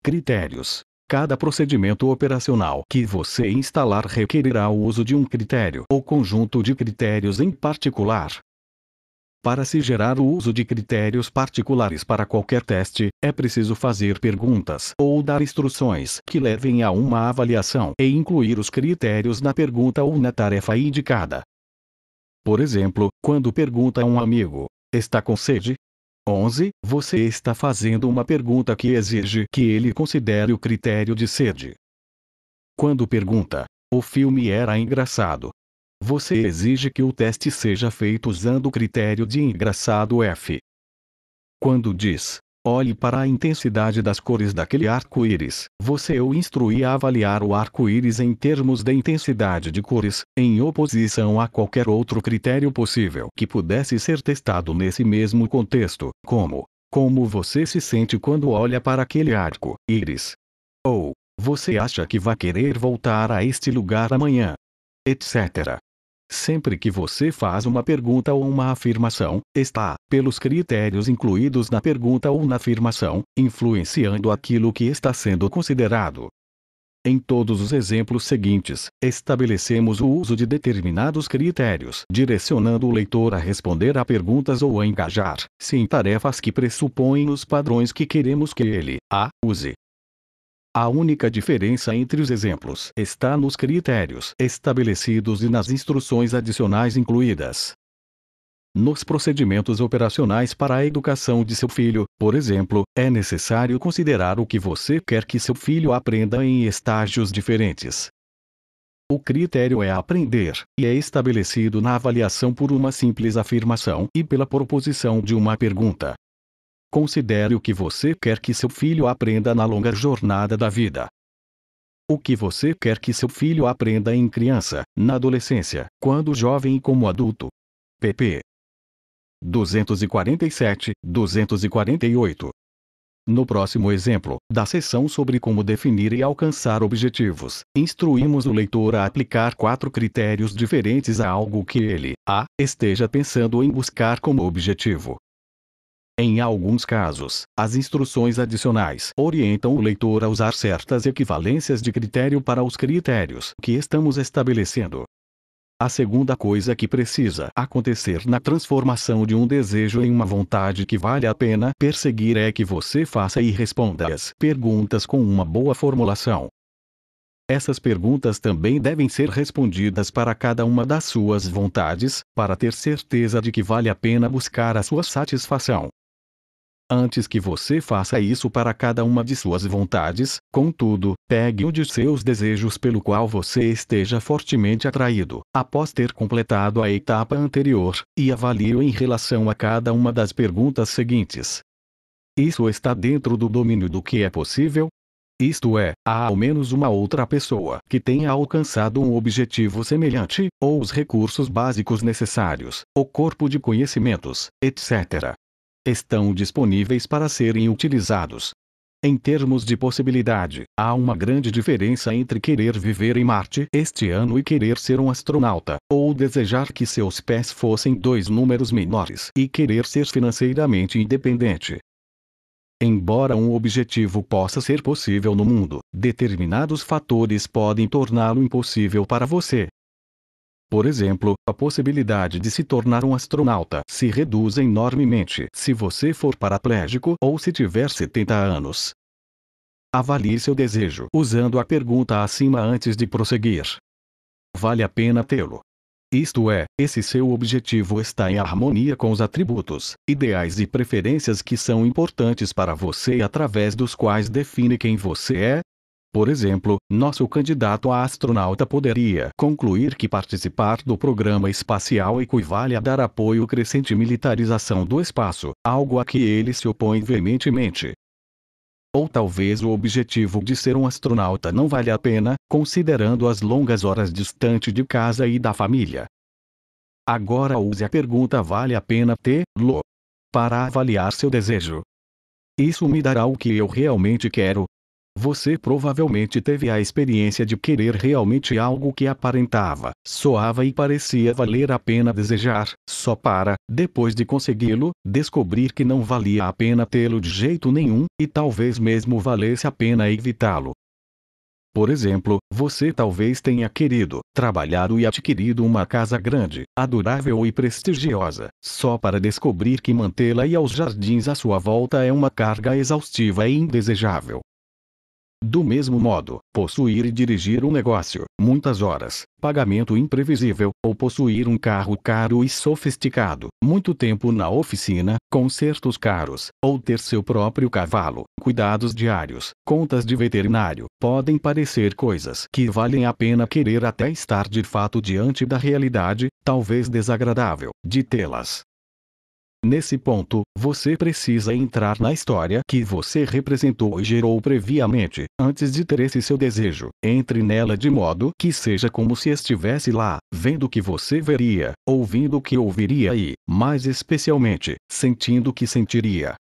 Critérios. Cada procedimento operacional que você instalar requererá o uso de um critério ou conjunto de critérios em particular. Para se gerar o uso de critérios particulares para qualquer teste, é preciso fazer perguntas ou dar instruções que levem a uma avaliação e incluir os critérios na pergunta ou na tarefa indicada. Por exemplo, quando pergunta a um amigo: está com sede? 11. Você está fazendo uma pergunta que exige que ele considere o critério de sede. Quando pergunta: o filme era engraçado? Você exige que o teste seja feito usando o critério de engraçado F. Quando diz: olhe para a intensidade das cores daquele arco-íris, você o instrui a avaliar o arco-íris em termos de intensidade de cores, em oposição a qualquer outro critério possível que pudesse ser testado nesse mesmo contexto, como você se sente quando olha para aquele arco-íris? Ou, você acha que vai querer voltar a este lugar amanhã? Etc. Sempre que você faz uma pergunta ou uma afirmação, está, pelos critérios incluídos na pergunta ou na afirmação, influenciando aquilo que está sendo considerado. Em todos os exemplos seguintes, estabelecemos o uso de determinados critérios, direcionando o leitor a responder a perguntas ou a engajar-se em tarefas que pressupõem os padrões que queremos que ele use. A única diferença entre os exemplos está nos critérios estabelecidos e nas instruções adicionais incluídas. Nos procedimentos operacionais para a educação de seu filho, por exemplo, é necessário considerar o que você quer que seu filho aprenda em estágios diferentes. O critério é aprender, e é estabelecido na avaliação por uma simples afirmação e pela proposição de uma pergunta. Considere o que você quer que seu filho aprenda na longa jornada da vida. O que você quer que seu filho aprenda em criança, na adolescência, quando jovem e como adulto. pp. 247, 248. No próximo exemplo, da seção sobre como definir e alcançar objetivos, instruímos o leitor a aplicar 4 critérios diferentes a algo que ele esteja pensando em buscar como objetivo. Em alguns casos, as instruções adicionais orientam o leitor a usar certas equivalências de critério para os critérios que estamos estabelecendo. A segunda coisa que precisa acontecer na transformação de um desejo em uma vontade que vale a pena perseguir é que você faça e responda as perguntas com uma boa formulação. Essas perguntas também devem ser respondidas para cada uma das suas vontades, para ter certeza de que vale a pena buscar a sua satisfação. Antes que você faça isso para cada uma de suas vontades, contudo, pegue um de seus desejos pelo qual você esteja fortemente atraído, após ter completado a etapa anterior, e avalie-o em relação a cada uma das perguntas seguintes. Isso está dentro do domínio do que é possível? Isto é, há ao menos uma outra pessoa que tenha alcançado um objetivo semelhante, ou os recursos básicos necessários, o corpo de conhecimentos, etc. estão disponíveis para serem utilizados. Em termos de possibilidade, há uma grande diferença entre querer viver em Marte este ano e querer ser um astronauta, ou desejar que seus pés fossem 2 números menores e querer ser financeiramente independente. Embora um objetivo possa ser possível no mundo, determinados fatores podem torná-lo impossível para você. Por exemplo, a possibilidade de se tornar um astronauta se reduz enormemente se você for paraplégico ou se tiver 70 anos. Avalie seu desejo usando a pergunta acima antes de prosseguir. Vale a pena tê-lo? Isto é, esse seu objetivo está em harmonia com os atributos, ideais e preferências que são importantes para você e através dos quais define quem você é? Por exemplo, nosso candidato a astronauta poderia concluir que participar do programa espacial equivale a dar apoio à crescente militarização do espaço, algo a que ele se opõe veementemente. Ou talvez o objetivo de ser um astronauta não vale a pena, considerando as longas horas distante de casa e da família. Agora use a pergunta vale a pena tê-lo para avaliar seu desejo. Isso me dará o que eu realmente quero? Você provavelmente teve a experiência de querer realmente algo que aparentava, soava e parecia valer a pena desejar, só para, depois de consegui-lo, descobrir que não valia a pena tê-lo de jeito nenhum, e talvez mesmo valesse a pena evitá-lo. Por exemplo, você talvez tenha querido, trabalhado e adquirido uma casa grande, adorável e prestigiosa, só para descobrir que mantê-la e aos jardins à sua volta é uma carga exaustiva e indesejável. Do mesmo modo, possuir e dirigir um negócio, muitas horas, pagamento imprevisível, ou possuir um carro caro e sofisticado, muito tempo na oficina, consertos caros, ou ter seu próprio cavalo, cuidados diários, contas de veterinário, podem parecer coisas que valem a pena querer até estar de fato diante da realidade, talvez desagradável, de tê-las. Nesse ponto, você precisa entrar na história que você representou e gerou previamente, antes de ter esse seu desejo. Entre nela de modo que seja como se estivesse lá, vendo o que você veria, ouvindo o que ouviria e, mais especialmente, sentindo o que sentiria.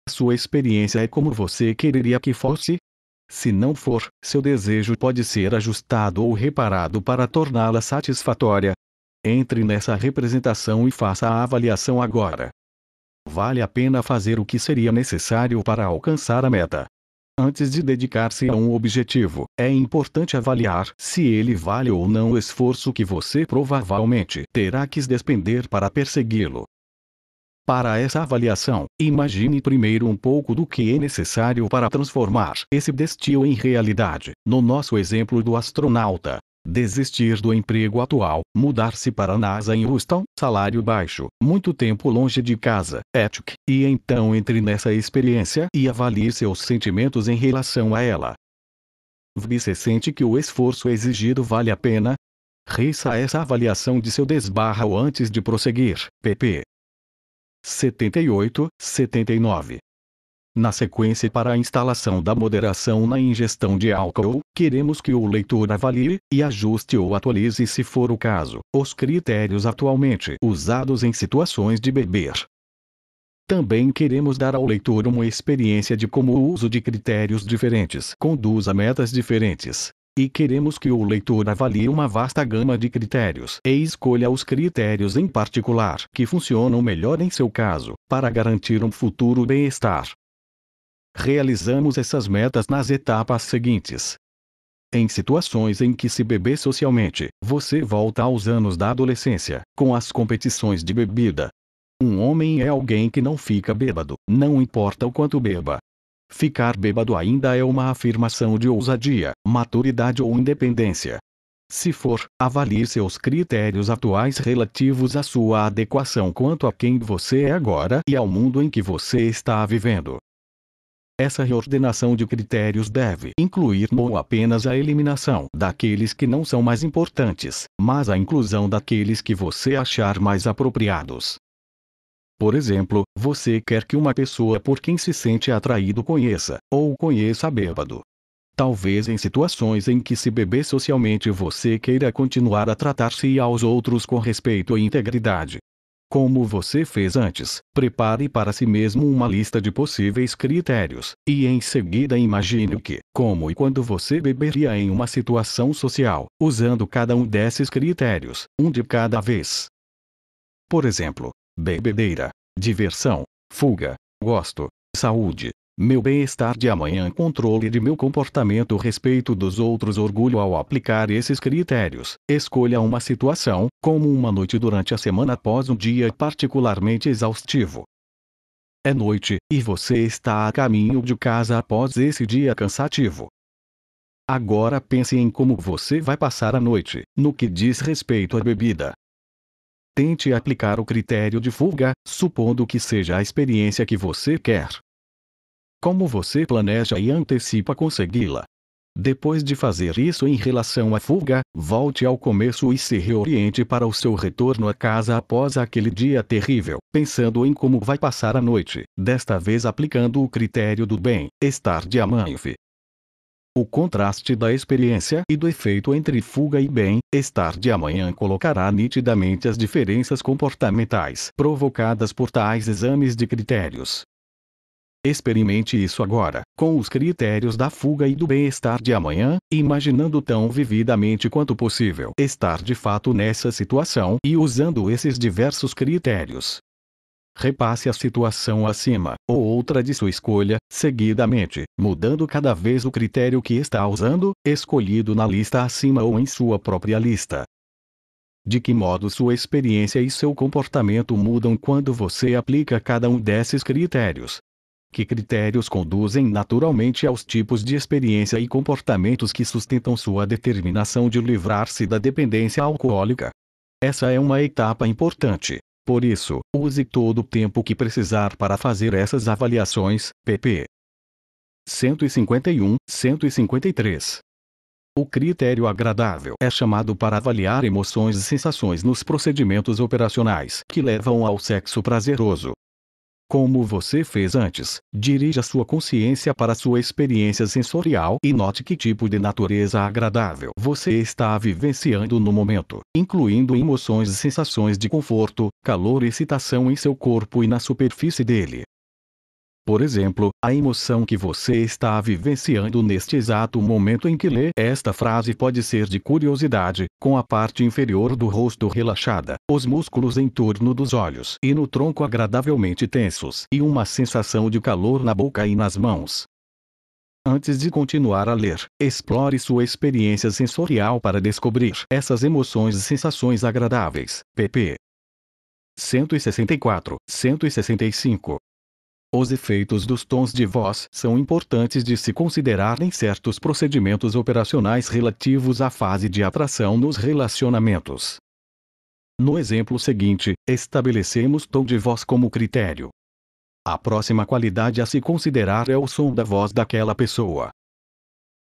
Sua experiência é como você quereria que fosse? Se não for, seu desejo pode ser ajustado ou reparado para torná-la satisfatória. Entre nessa representação e faça a avaliação agora. Vale a pena fazer o que seria necessário para alcançar a meta. Antes de dedicar-se a um objetivo, é importante avaliar se ele vale ou não o esforço que você provavelmente terá que despender para persegui-lo. Para essa avaliação, imagine primeiro um pouco do que é necessário para transformar esse destino em realidade. No nosso exemplo do astronauta, desistir do emprego atual, mudar-se para a NASA em Houston, salário baixo, muito tempo longe de casa, ética, e então entre nessa experiência e avalie seus sentimentos em relação a ela. Você sente que o esforço exigido vale a pena? Reça essa avaliação de seu desbarro antes de prosseguir. pp. 78, 79. Na sequência para a instalação da moderação na ingestão de álcool, queremos que o leitor avalie, e ajuste ou atualize se for o caso, os critérios atualmente usados em situações de beber. Também queremos dar ao leitor uma experiência de como o uso de critérios diferentes conduz a metas diferentes. E queremos que o leitor avalie uma vasta gama de critérios e escolha os critérios em particular que funcionam melhor em seu caso, para garantir um futuro bem-estar. Realizamos essas metas nas etapas seguintes. Em situações em que se beber socialmente, você volta aos anos da adolescência, com as competições de bebida. Um homem é alguém que não fica bêbado, não importa o quanto beba. Ficar bêbado ainda é uma afirmação de ousadia, maturidade ou independência. Se for, avalie seus critérios atuais relativos à sua adequação quanto a quem você é agora e ao mundo em que você está vivendo. Essa reordenação de critérios deve incluir não apenas a eliminação daqueles que não são mais importantes, mas a inclusão daqueles que você achar mais apropriados. Por exemplo, você quer que uma pessoa por quem se sente atraído conheça, ou conheça bêbado. Talvez em situações em que se beber socialmente você queira continuar a tratar-se e aos outros com respeito e integridade. Como você fez antes, prepare para si mesmo uma lista de possíveis critérios, e em seguida imagine o que, como e quando você beberia em uma situação social, usando cada um desses critérios, um de cada vez. Por exemplo, bebedeira, diversão, fuga, gosto, saúde, meu bem-estar de amanhã, controle de meu comportamento, respeito dos outros, orgulho. Ao aplicar esses critérios, escolha uma situação, como uma noite durante a semana após um dia particularmente exaustivo. É noite, e você está a caminho de casa após esse dia cansativo. Agora pense em como você vai passar a noite, no que diz respeito à bebida. Tente aplicar o critério de fuga, supondo que seja a experiência que você quer. Como você planeja e antecipa consegui-la? Depois de fazer isso em relação à fuga, volte ao começo e se reoriente para o seu retorno a casa após aquele dia terrível, pensando em como vai passar a noite, desta vez aplicando o critério do bem-estar de amanhã. O contraste da experiência e do efeito entre fuga e bem-estar de amanhã colocará nitidamente as diferenças comportamentais provocadas por tais exames de critérios. Experimente isso agora, com os critérios da fuga e do bem-estar de amanhã, imaginando tão vividamente quanto possível estar de fato nessa situação e usando esses diversos critérios. Repasse a situação acima, ou outra de sua escolha, seguidamente, mudando cada vez o critério que está usando, escolhido na lista acima ou em sua própria lista. De que modo sua experiência e seu comportamento mudam quando você aplica cada um desses critérios? Que critérios conduzem naturalmente aos tipos de experiência e comportamentos que sustentam sua determinação de livrar-se da dependência alcoólica? Essa é uma etapa importante. Por isso, use todo o tempo que precisar para fazer essas avaliações, pp. 151, 153. O critério agradável é chamado para avaliar emoções e sensações nos procedimentos operacionais que levam ao sexo prazeroso. Como você fez antes, dirija sua consciência para sua experiência sensorial e note que tipo de natureza agradável você está vivenciando no momento, incluindo emoções e sensações de conforto, calor e excitação em seu corpo e na superfície dele. Por exemplo, a emoção que você está vivenciando neste exato momento em que lê esta frase pode ser de curiosidade, com a parte inferior do rosto relaxada, os músculos em torno dos olhos e no tronco agradavelmente tensos, e uma sensação de calor na boca e nas mãos. Antes de continuar a ler, explore sua experiência sensorial para descobrir essas emoções e sensações agradáveis. pp. 164, 165. Os efeitos dos tons de voz são importantes de se considerar em certos procedimentos operacionais relativos à fase de atração nos relacionamentos. No exemplo seguinte, estabelecemos tom de voz como critério. A próxima qualidade a se considerar é o som da voz daquela pessoa.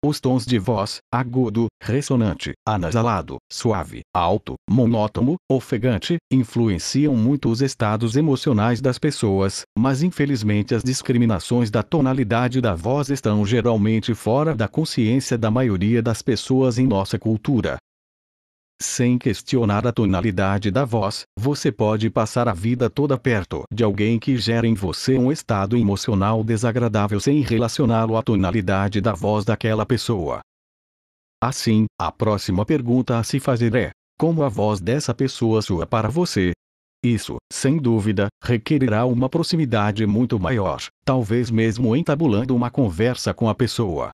Os tons de voz, agudo, ressonante, anasalado, suave, alto, monótono, ofegante, influenciam muito os estados emocionais das pessoas, mas infelizmente as discriminações da tonalidade da voz estão geralmente fora da consciência da maioria das pessoas em nossa cultura. Sem questionar a tonalidade da voz, você pode passar a vida toda perto de alguém que gera em você um estado emocional desagradável sem relacioná-lo à tonalidade da voz daquela pessoa. Assim, a próxima pergunta a se fazer é: como a voz dessa pessoa soa para você? Isso, sem dúvida, requererá uma proximidade muito maior, talvez mesmo entabulando uma conversa com a pessoa.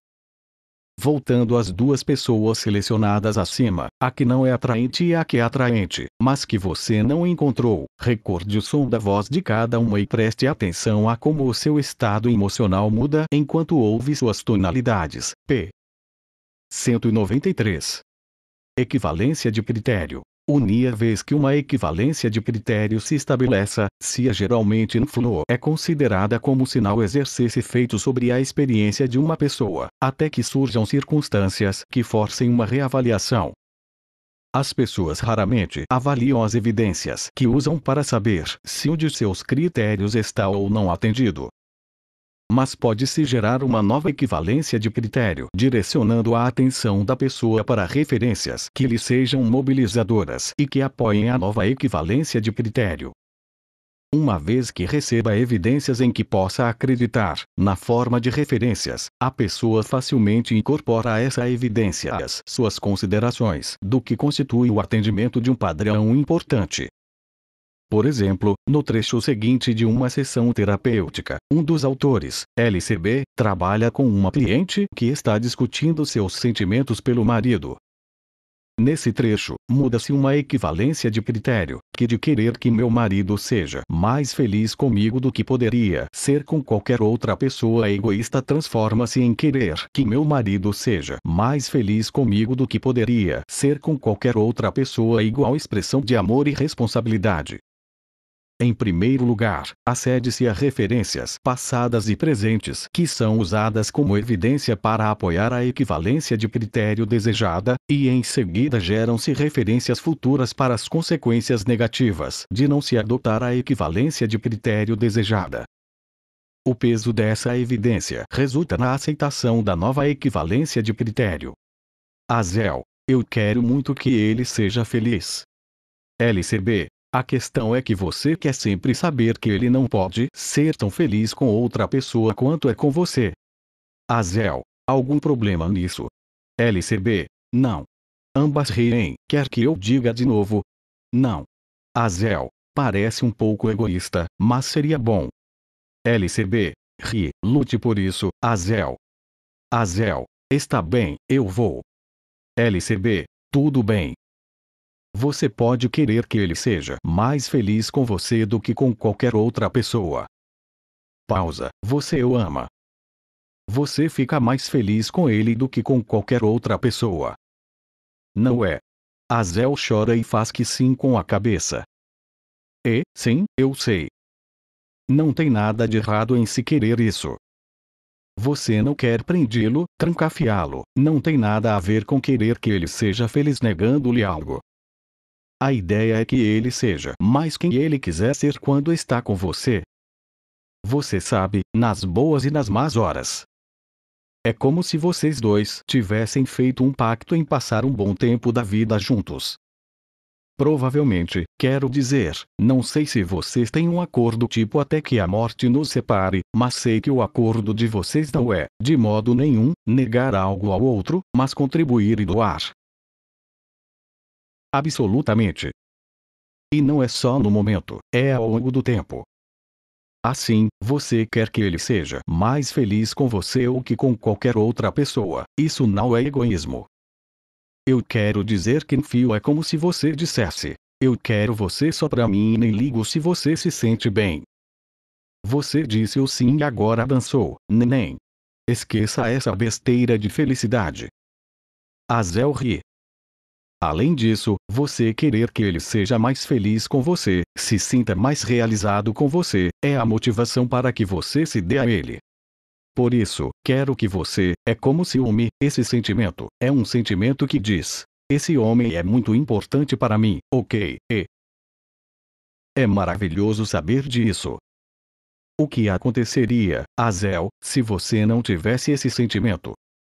Voltando às duas pessoas selecionadas acima, a que não é atraente e a que é atraente, mas que você não encontrou, recorde o som da voz de cada uma e preste atenção a como o seu estado emocional muda enquanto ouve suas tonalidades. p. 193. Equivalência de critério. Uma vez que uma equivalência de critério se estabeleça, se geralmente influo é considerada como sinal exercer-se feito sobre a experiência de uma pessoa, até que surjam circunstâncias que forcem uma reavaliação. As pessoas raramente avaliam as evidências que usam para saber se um de seus critérios está ou não atendido. Mas pode-se gerar uma nova equivalência de critério, direcionando a atenção da pessoa para referências que lhe sejam mobilizadoras e que apoiem a nova equivalência de critério. Uma vez que receba evidências em que possa acreditar, na forma de referências, a pessoa facilmente incorpora essa evidência às suas considerações do que constitui o atendimento de um padrão importante. Por exemplo, no trecho seguinte de uma sessão terapêutica, um dos autores, LCB, trabalha com uma cliente que está discutindo seus sentimentos pelo marido. Nesse trecho, muda-se uma equivalência de critério, que de querer que meu marido seja mais feliz comigo do que poderia ser com qualquer outra pessoa egoísta transforma-se em querer que meu marido seja mais feliz comigo do que poderia ser com qualquer outra pessoa igual expressão de amor e responsabilidade. Em primeiro lugar, acede-se a referências passadas e presentes que são usadas como evidência para apoiar a equivalência de critério desejada, e em seguida geram-se referências futuras para as consequências negativas de não se adotar a equivalência de critério desejada. O peso dessa evidência resulta na aceitação da nova equivalência de critério. Azel: eu quero muito que ele seja feliz. LCB: A questão é que você quer sempre saber que ele não pode ser tão feliz com outra pessoa quanto é com você. Azel, algum problema nisso? LCB, não. Ambas riem. Quer que eu diga de novo? Não. Azel, parece um pouco egoísta, mas seria bom. LCB, ri, lute por isso, Azel. Azel, está bem, eu vou. LCB, tudo bem. Você pode querer que ele seja mais feliz com você do que com qualquer outra pessoa. Pausa. Você o ama. Você fica mais feliz com ele do que com qualquer outra pessoa. Não é? Azel chora e faz que sim com a cabeça. E, sim, eu sei. Não tem nada de errado em se querer isso. Você não quer prendê-lo, trancafiá-lo, não tem nada a ver com querer que ele seja feliz negando-lhe algo. A ideia é que ele seja mais quem ele quiser ser quando está com você. Você sabe, nas boas e nas más horas. É como se vocês dois tivessem feito um pacto em passar um bom tempo da vida juntos. Provavelmente, quero dizer, não sei se vocês têm um acordo tipo até que a morte nos separe, mas sei que o acordo de vocês não é, de modo nenhum, negar algo ao outro, mas contribuir e doar. Absolutamente. E não é só no momento, é ao longo do tempo. Assim, você quer que ele seja mais feliz com você ou que com qualquer outra pessoa. Isso não é egoísmo. Eu quero dizer que enfio é como se você dissesse: eu quero você só pra mim e nem ligo se você se sente bem. Você disse o sim e agora dançou, neném. Esqueça essa besteira de felicidade. Azel ri. Além disso, você querer que ele seja mais feliz com você, se sinta mais realizado com você, é a motivação para que você se dê a ele. Por isso, quero que você, é como ciúme, esse sentimento, é um sentimento que diz: esse homem é muito importante para mim, ok, e. É maravilhoso saber disso. O que aconteceria, Azel, se você não tivesse esse sentimento?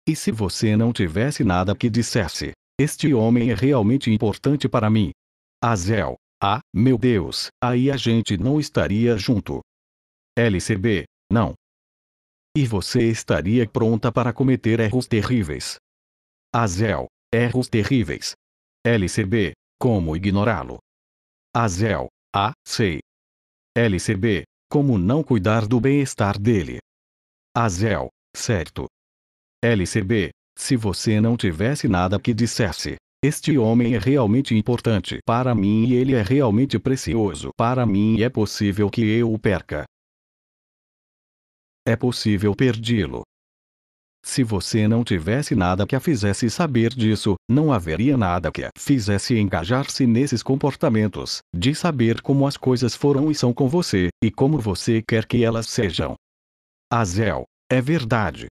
E se você não tivesse nada que dissesse: este homem é realmente importante para mim? Azel, ah, meu Deus, aí a gente não estaria junto. LCB, não. E você estaria pronta para cometer erros terríveis. Azel, erros terríveis. LCB, como ignorá-lo? Azel, ah, sei. LCB, como não cuidar do bem-estar dele? Azel, certo. LCB, se você não tivesse nada que dissesse: este homem é realmente importante para mim e ele é realmente precioso para mim e é possível que eu o perca. É possível perdê-lo. Se você não tivesse nada que a fizesse saber disso, não haveria nada que a fizesse engajar-se nesses comportamentos, de saber como as coisas foram e são com você, e como você quer que elas sejam. Azel, é verdade.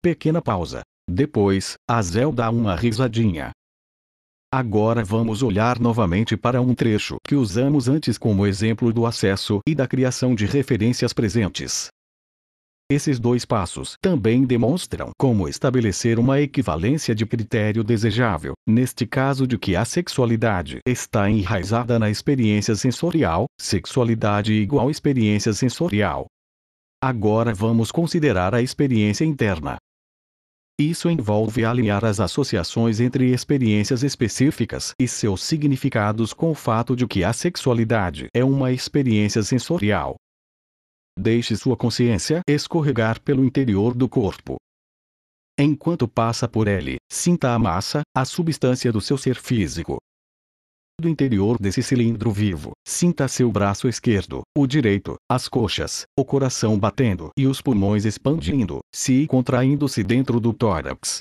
Pequena pausa. Depois, Azel dá uma risadinha. Agora vamos olhar novamente para um trecho que usamos antes como exemplo do acesso e da criação de referências presentes. Esses dois passos também demonstram como estabelecer uma equivalência de critério desejável, neste caso de que a sexualidade está enraizada na experiência sensorial, sexualidade igual experiência sensorial. Agora vamos considerar a experiência interna. Isso envolve alinhar as associações entre experiências específicas e seus significados com o fato de que a sexualidade é uma experiência sensorial. Deixe sua consciência escorregar pelo interior do corpo. Enquanto passa por ele, sinta a massa, a substância do seu ser físico. Do interior desse cilindro vivo, sinta seu braço esquerdo, o direito, as coxas, o coração batendo e os pulmões expandindo, se e contraindo-se dentro do tórax.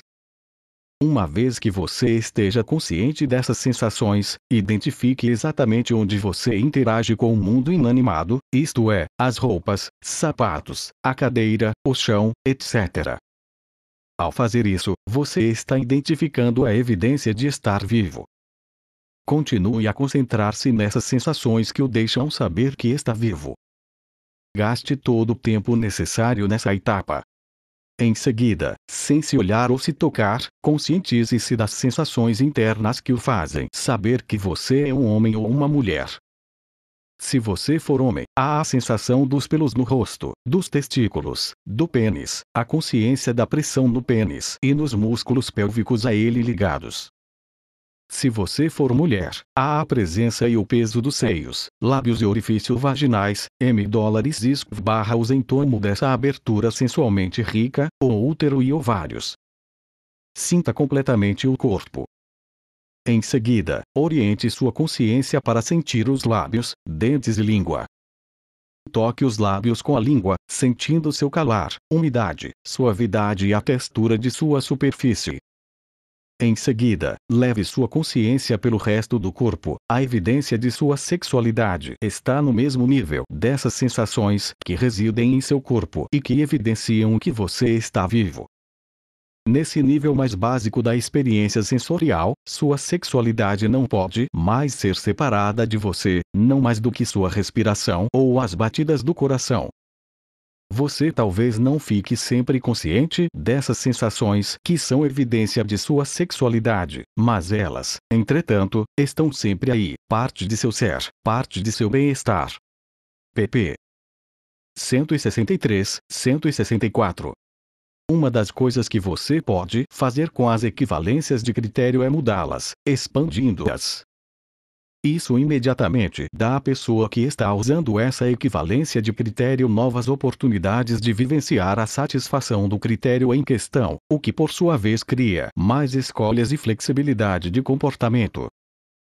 Uma vez que você esteja consciente dessas sensações, identifique exatamente onde você interage com o mundo inanimado, isto é, as roupas, sapatos, a cadeira, o chão, etc. Ao fazer isso, você está identificando a evidência de estar vivo. Continue a concentrar-se nessas sensações que o deixam saber que está vivo. Gaste todo o tempo necessário nessa etapa. Em seguida, sem se olhar ou se tocar, conscientize-se das sensações internas que o fazem saber que você é um homem ou uma mulher. Se você for homem, há a sensação dos pelos no rosto, dos testículos, do pênis, a consciência da pressão no pênis e nos músculos pélvicos a ele ligados. Se você for mulher, há a presença e o peso dos seios, lábios e orifícios vaginais, $, os em torno dessa abertura sensualmente rica, o útero e ovários. Sinta completamente o corpo. Em seguida, oriente sua consciência para sentir os lábios, dentes e língua. Toque os lábios com a língua, sentindo seu calar, umidade, suavidade e a textura de sua superfície. Em seguida, leve sua consciência pelo resto do corpo. A evidência de sua sexualidade está no mesmo nível dessas sensações que residem em seu corpo e que evidenciam que você está vivo. Nesse nível mais básico da experiência sensorial, sua sexualidade não pode mais ser separada de você, não mais do que sua respiração ou as batidas do coração. Você talvez não fique sempre consciente dessas sensações que são evidência de sua sexualidade, mas elas, entretanto, estão sempre aí, parte de seu ser, parte de seu bem-estar. pp. 163, 164. Uma das coisas que você pode fazer com as equivalências de critério é mudá-las, expandindo-as. Isso imediatamente dá à pessoa que está usando essa equivalência de critério novas oportunidades de vivenciar a satisfação do critério em questão, o que por sua vez cria mais escolhas e flexibilidade de comportamento.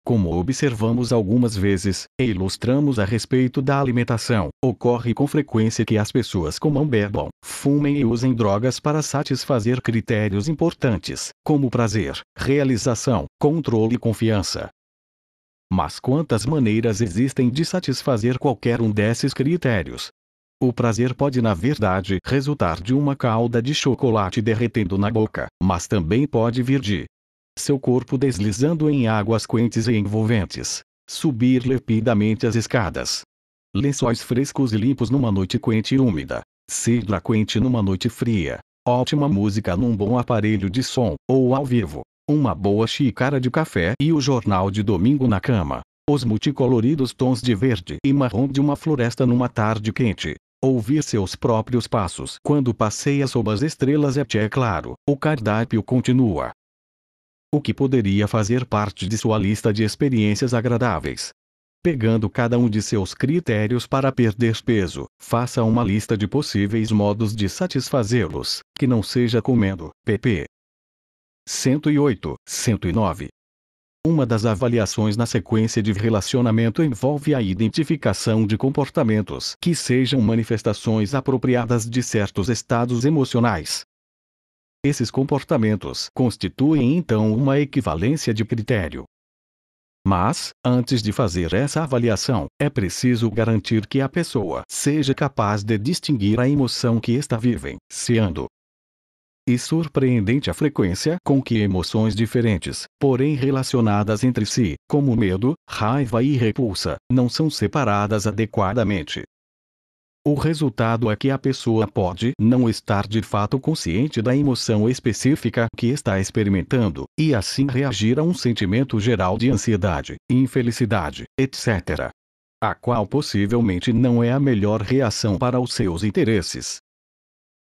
Como observamos algumas vezes, e ilustramos a respeito da alimentação, ocorre com frequência que as pessoas comam, bebam, fumem e usem drogas para satisfazer critérios importantes, como prazer, realização, controle e confiança. Mas quantas maneiras existem de satisfazer qualquer um desses critérios? O prazer pode na verdade resultar de uma calda de chocolate derretendo na boca, mas também pode vir de seu corpo deslizando em águas quentes e envolventes, subir lepidamente as escadas, lençóis frescos e limpos numa noite quente e úmida, cidra quente numa noite fria, ótima música num bom aparelho de som, ou ao vivo, uma boa xícara de café e o jornal de domingo na cama, os multicoloridos tons de verde e marrom de uma floresta numa tarde quente. Ouvir seus próprios passos quando passeia sob as estrelas é claro, o cardápio continua. O que poderia fazer parte de sua lista de experiências agradáveis? Pegando cada um de seus critérios para perder peso, faça uma lista de possíveis modos de satisfazê-los, que não seja comendo. pp. 108, 109. Uma das avaliações na sequência de relacionamento envolve a identificação de comportamentos que sejam manifestações apropriadas de certos estados emocionais. Esses comportamentos constituem então uma equivalência de critério. Mas, antes de fazer essa avaliação, é preciso garantir que a pessoa seja capaz de distinguir a emoção que está vivenciando. E surpreendente a frequência com que emoções diferentes, porém relacionadas entre si, como medo, raiva e repulsa, não são separadas adequadamente. O resultado é que a pessoa pode não estar de fato consciente da emoção específica que está experimentando, e assim reagir a um sentimento geral de ansiedade, infelicidade, etc. A qual possivelmente não é a melhor reação para os seus interesses.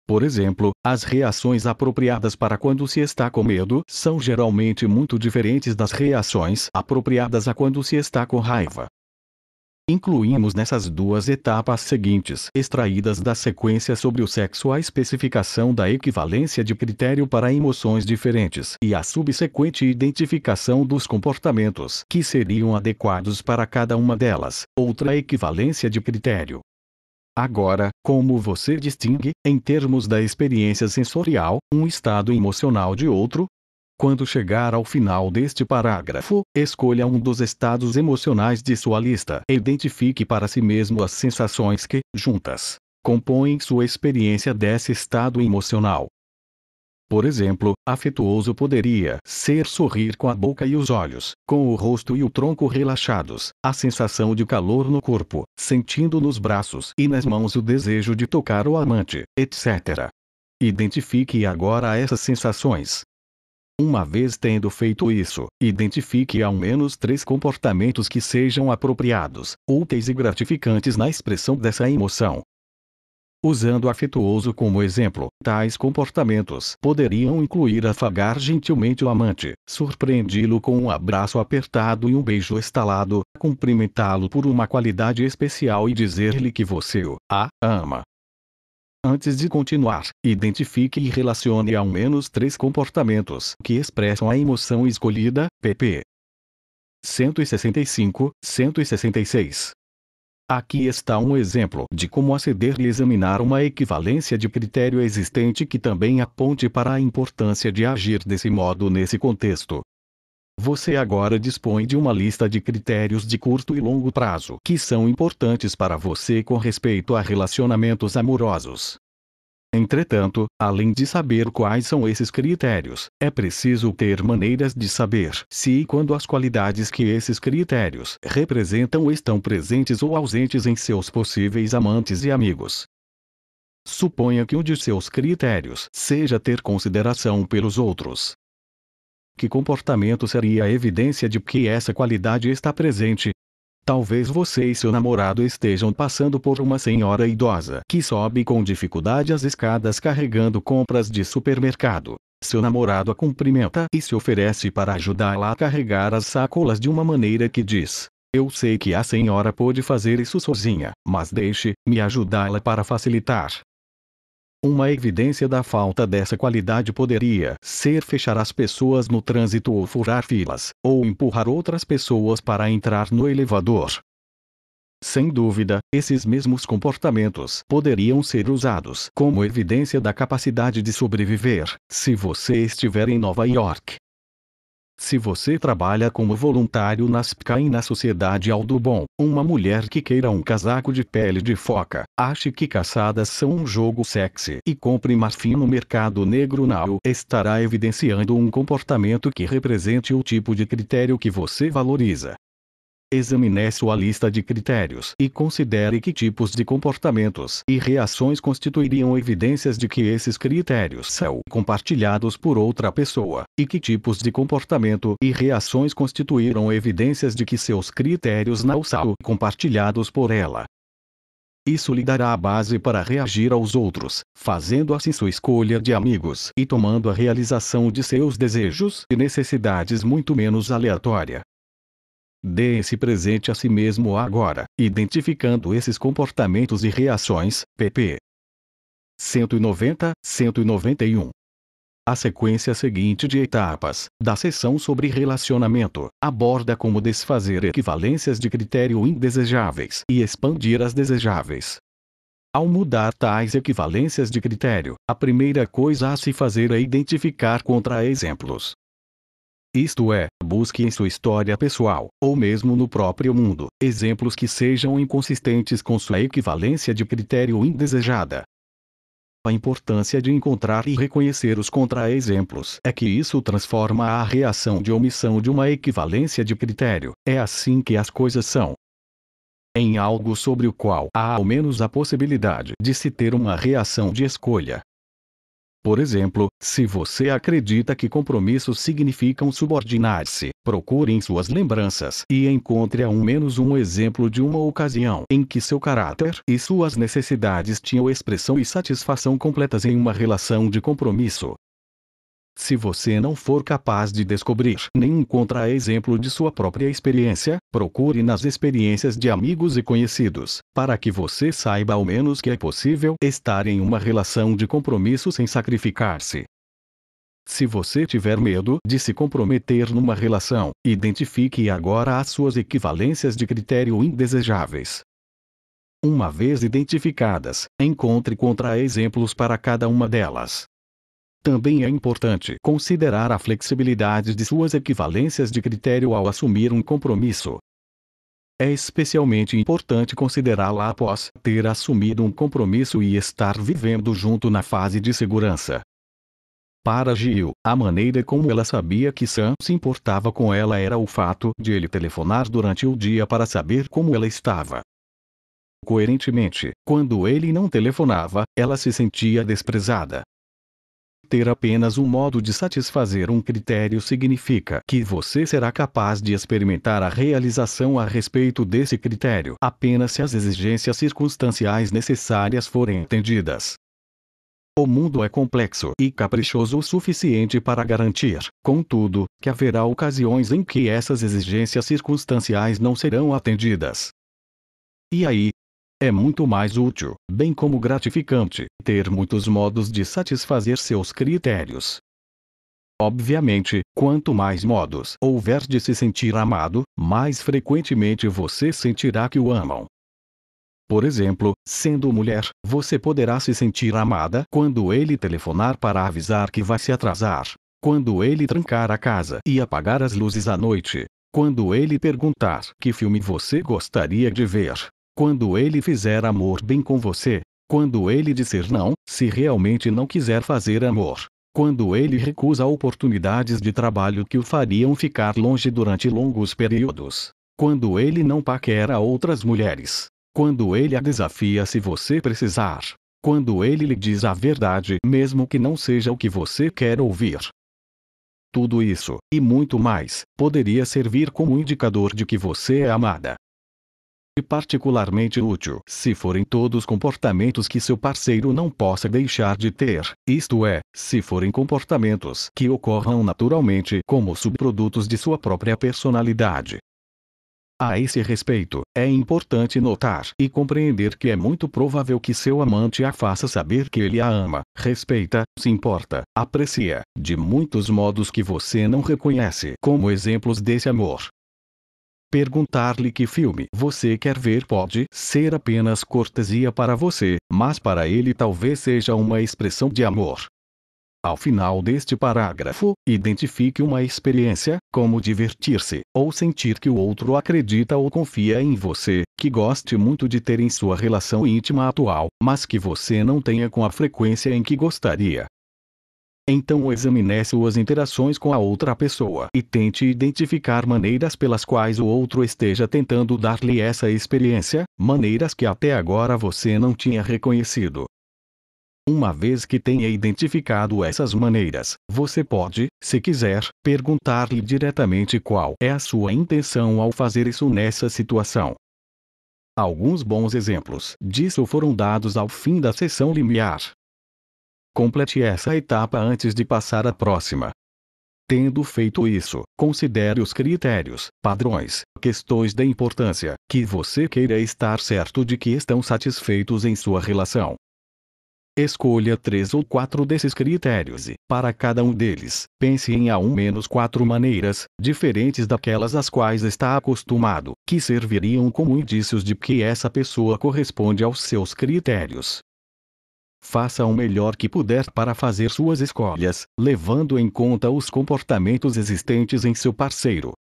Por exemplo, as reações apropriadas para quando se está com medo são geralmente muito diferentes das reações apropriadas a quando se está com raiva. Incluímos nessas duas etapas seguintes extraídas da sequência sobre o sexo a especificação da equivalência de critério para emoções diferentes e a subsequente identificação dos comportamentos que seriam adequados para cada uma delas, outra equivalência de critério. Agora, como você distingue, em termos da experiência sensorial, um estado emocional de outro? Quando chegar ao final deste parágrafo, escolha um dos estados emocionais de sua lista e identifique para si mesmo as sensações que, juntas, compõem sua experiência desse estado emocional. Por exemplo, afetuoso poderia ser sorrir com a boca e os olhos, com o rosto e o tronco relaxados, a sensação de calor no corpo, sentindo nos braços e nas mãos o desejo de tocar o amante, etc. Identifique agora essas sensações. Uma vez tendo feito isso, identifique ao menos 3 comportamentos que sejam apropriados, úteis e gratificantes na expressão dessa emoção. Usando afetuoso como exemplo, tais comportamentos poderiam incluir afagar gentilmente o amante, surpreendi-lo com um abraço apertado e um beijo estalado, cumprimentá-lo por uma qualidade especial e dizer-lhe que você a ama. Antes de continuar, identifique e relacione ao menos 3 comportamentos que expressam a emoção escolhida, pp. 165, 166. Aqui está um exemplo de como aceder e examinar uma equivalência de critério existente que também aponte para a importância de agir desse modo nesse contexto. Você agora dispõe de uma lista de critérios de curto e longo prazo que são importantes para você com respeito a relacionamentos amorosos. Entretanto, além de saber quais são esses critérios, é preciso ter maneiras de saber se e quando as qualidades que esses critérios representam estão presentes ou ausentes em seus possíveis amantes e amigos. Suponha que um de seus critérios seja ter consideração pelos outros. Que comportamento seria a evidência de que essa qualidade está presente? Talvez você e seu namorado estejam passando por uma senhora idosa que sobe com dificuldade as escadas carregando compras de supermercado. Seu namorado a cumprimenta e se oferece para ajudá-la a carregar as sacolas de uma maneira que diz: "Eu sei que a senhora pode fazer isso sozinha, mas deixe-me ajudá-la para facilitar." Uma evidência da falta dessa qualidade poderia ser fechar as pessoas no trânsito ou furar filas, ou empurrar outras pessoas para entrar no elevador. Sem dúvida, esses mesmos comportamentos poderiam ser usados como evidência da capacidade de sobreviver, se você estiver em Nova York. Se você trabalha como voluntário na SPCA e na Sociedade Audubon, uma mulher que queira um casaco de pele de foca, ache que caçadas são um jogo sexy e compre marfim no mercado negro now, estará evidenciando um comportamento que represente o tipo de critério que você valoriza. Examine sua lista de critérios e considere que tipos de comportamentos e reações constituiriam evidências de que esses critérios são compartilhados por outra pessoa, e que tipos de comportamento e reações constituíram evidências de que seus critérios não são compartilhados por ela. Isso lhe dará a base para reagir aos outros, fazendo assim sua escolha de amigos e tomando a realização de seus desejos e necessidades muito menos aleatória. Dê esse presente a si mesmo agora, identificando esses comportamentos e reações, pp. 190, 191. A sequência seguinte de etapas, da seção sobre relacionamento, aborda como desfazer equivalências de critério indesejáveis e expandir as desejáveis. Ao mudar tais equivalências de critério, a primeira coisa a se fazer é identificar contra-exemplos. Isto é, busque em sua história pessoal, ou mesmo no próprio mundo, exemplos que sejam inconsistentes com sua equivalência de critério indesejada. A importância de encontrar e reconhecer os contra-exemplos é que isso transforma a reação de omissão de uma equivalência de critério. É assim que as coisas são. Em algo sobre o qual há ao menos a possibilidade de se ter uma reação de escolha. Por exemplo, se você acredita que compromissos significam subordinar-se, procure em suas lembranças e encontre ao menos um exemplo de uma ocasião em que seu caráter e suas necessidades tinham expressão e satisfação completas em uma relação de compromisso. Se você não for capaz de descobrir nenhum contra-exemplo de sua própria experiência, procure nas experiências de amigos e conhecidos, para que você saiba ao menos que é possível estar em uma relação de compromisso sem sacrificar-se. Se você tiver medo de se comprometer numa relação, identifique agora as suas equivalências de critério indesejáveis. Uma vez identificadas, encontre contra-exemplos para cada uma delas. Também é importante considerar a flexibilidade de suas equivalências de critério ao assumir um compromisso. É especialmente importante considerá-la após ter assumido um compromisso e estar vivendo junto na fase de segurança. Para Gil, a maneira como ela sabia que Sam se importava com ela era o fato de ele telefonar durante o dia para saber como ela estava. Coerentemente, quando ele não telefonava, ela se sentia desprezada. Ter apenas um modo de satisfazer um critério significa que você será capaz de experimentar a realização a respeito desse critério apenas se as exigências circunstanciais necessárias forem atendidas. O mundo é complexo e caprichoso o suficiente para garantir, contudo, que haverá ocasiões em que essas exigências circunstanciais não serão atendidas. E aí, é muito mais útil, bem como gratificante, ter muitos modos de satisfazer seus critérios. Obviamente, quanto mais modos houver de se sentir amado, mais frequentemente você sentirá que o amam. Por exemplo, sendo mulher, você poderá se sentir amada quando ele telefonar para avisar que vai se atrasar, quando ele trancar a casa e apagar as luzes à noite, quando ele perguntar que filme você gostaria de ver, quando ele fizer amor bem com você, quando ele disser não, se realmente não quiser fazer amor, quando ele recusa oportunidades de trabalho que o fariam ficar longe durante longos períodos, quando ele não paquera outras mulheres, quando ele a desafia se você precisar, quando ele lhe diz a verdade mesmo que não seja o que você quer ouvir. Tudo isso, e muito mais, poderia servir como indicador de que você é amada. E particularmente útil se forem todos comportamentos que seu parceiro não possa deixar de ter, isto é, se forem comportamentos que ocorram naturalmente como subprodutos de sua própria personalidade. A esse respeito, é importante notar e compreender que é muito provável que seu amante a faça saber que ele a ama, respeita, se importa, aprecia, de muitos modos que você não reconhece como exemplos desse amor. Perguntar-lhe que filme você quer ver pode ser apenas cortesia para você, mas para ele talvez seja uma expressão de amor. Ao final deste parágrafo, identifique uma experiência, como divertir-se, ou sentir que o outro acredita ou confia em você, que goste muito de ter em sua relação íntima atual, mas que você não tenha com a frequência em que gostaria. Então examine suas interações com a outra pessoa e tente identificar maneiras pelas quais o outro esteja tentando dar-lhe essa experiência, maneiras que até agora você não tinha reconhecido. Uma vez que tenha identificado essas maneiras, você pode, se quiser, perguntar-lhe diretamente qual é a sua intenção ao fazer isso nessa situação. Alguns bons exemplos disso foram dados ao fim da sessão limiar. Complete essa etapa antes de passar à próxima. Tendo feito isso, considere os critérios, padrões, questões de importância, que você queira estar certo de que estão satisfeitos em sua relação. Escolha 3 ou 4 desses critérios e, para cada um deles, pense em ao menos 4 maneiras, diferentes daquelas às quais está acostumado, que serviriam como indícios de que essa pessoa corresponde aos seus critérios. Faça o melhor que puder para fazer suas escolhas, levando em conta os comportamentos existentes em seu parceiro.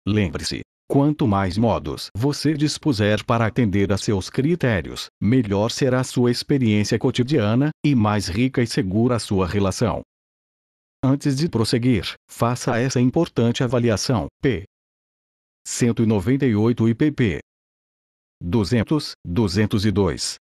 Lembre-se: quanto mais modos você dispuser para atender a seus critérios, melhor será sua experiência cotidiana, e mais rica e segura a sua relação. Antes de prosseguir, faça essa importante avaliação, p. 198 e pp. 200, 202.